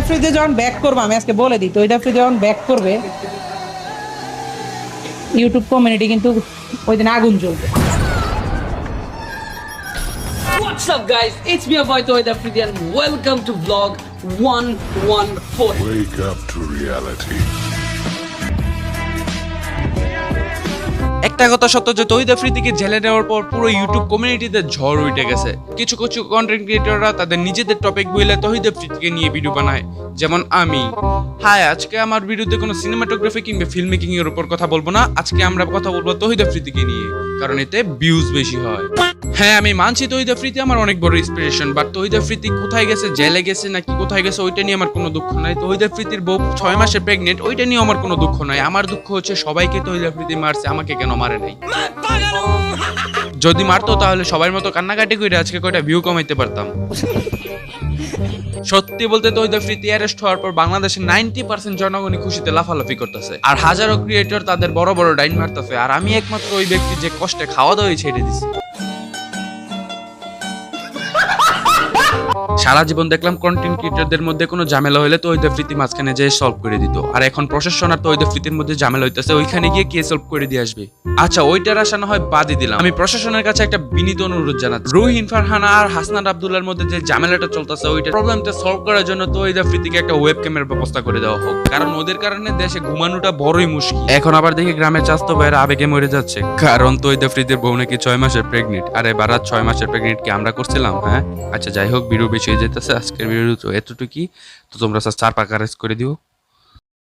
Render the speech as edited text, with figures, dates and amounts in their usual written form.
আফ্রিদি যখন ব্যাক করবে, আমি আজকে বলে দিই, তহিদ আফ্রিদি যখন ব্যাক করবে ইউটিউব কমিউনিটি কিন্তু ওই দিন আগুন জ্বলবে। What's up guys, it's me boy Tawhid Afridi and welcome to vlog 114. Wake up to reality. একটা কথা সত্য যে তহিদ আফ্রিদিকে জেলে নেওয়ার পর পুরো ইউটিউব কমিউনিটিতে ঝড় উঠে গেছে। কিছু কিছু কন্টেন্ট ক্রিয়েটররা তাদের নিজেদের টপিক বলে তহিদ আফ্রিদিকে নিয়ে ভিডিও বানায়, যেমন আমি। হ্যাঁ, আজকে আমার ভিডিওতে কোনো সিনেমাটোগ্রাফি কিংবা ফিল্ম মেকিং এর উপর কথা বলবো না, আজকে আমরা কথা বলবো তহিদ আফ্রিদিকে নিয়ে, কারণ এতে ভিউজ বেশি হয়। হ্যাঁ, আমি মানছি তহিদ আফ্রিদি আমার অনেক বড় ইন্সপিরেশন, বাট তহিদ আফ্রিদি কোথায় গেছে, জেলে গেছে নাকি কোথায় গেছে ওইটা নিয়ে আমার কোনো দুঃখ নাই। তহিদ আফ্রিদির বউ 6 মাসে প্রেগনেন্ট, ওইটা নিয়ে আমার কোনো দুঃখ নাই। আমার দুঃখ হচ্ছে সবাইকে তহিদ আফ্রিদি মারছে, আমাকে কেন মারে নাই। যদি মারতো তাহলে সবার মতো কান্নাকাটি করে আজকে কয়টা ভিউ কমাইতে পারতাম। সত্যি বলতে তহিদ আফ্রিদি অ্যারেস্ট হওয়ার পর বাংলাদেশের 90% জনগণই খুশিতে লাফালাফি করতেছে, আর হাজারো ক্রিয়েটর তাদের বড় বড় ডাইন মারতেছে, আর আমি একমাত্র ওই ব্যক্তি যে কষ্টে খাওয়া দাওয়াই ছেড়ে দিছি। সারা জীবন দেখলাম কন্টেন্ট ক্রিয়েটরদের মধ্যে কোনো ঝামেলা হলে তহিদ আফ্রিদি মাঝখানে যেয়ে সলভ করে দিত, আর এখন প্রশাসন আর তহিদ আফ্রিদির মধ্যে ঝামেলা হইতেছে, ওইখানে গিয়ে কে সলভ করে দিয়ে আসবে। আচ্ছা, ওইটার আশা না হয় বাদই দিলাম, আমি প্রশাসনের কাছে একটা বিনীত অনুরোধ জানাচ্ছি, রুহিন ফারহানা আর হাসনাত আব্দুল্লাহর মধ্যে যে ঝামেলাটা চলতেছে ওইটা প্রবলেমটা সলভ করার জন্য তহিদ আফ্রিদিকে একটা ওয়েব ক্যামেরার ব্যবস্থা করে দেওয়া হোক, কারণ ওদের কারণে দেশে ঘুমানোটা বড়ই মুশকিল। এখন আবার দেখি গ্রামের চাস্তো ভাইয়েরা আবেগে মরে যাচ্ছে, কারণ তহিদ আফ্রিদির বউ নাকি 6 মাসের প্রেগনেন্ট। আরে বারাত 6 মাসের প্রেগনেন্ট কি আমরা করছিলাম? হ্যাঁ, আচ্ছা যাই হোক, ভিডিও বেশি হয়ে যেতেছে, আজকের ভিডিও তো এতটুকুই। তো তোমরা 4 পাকা করে দিও।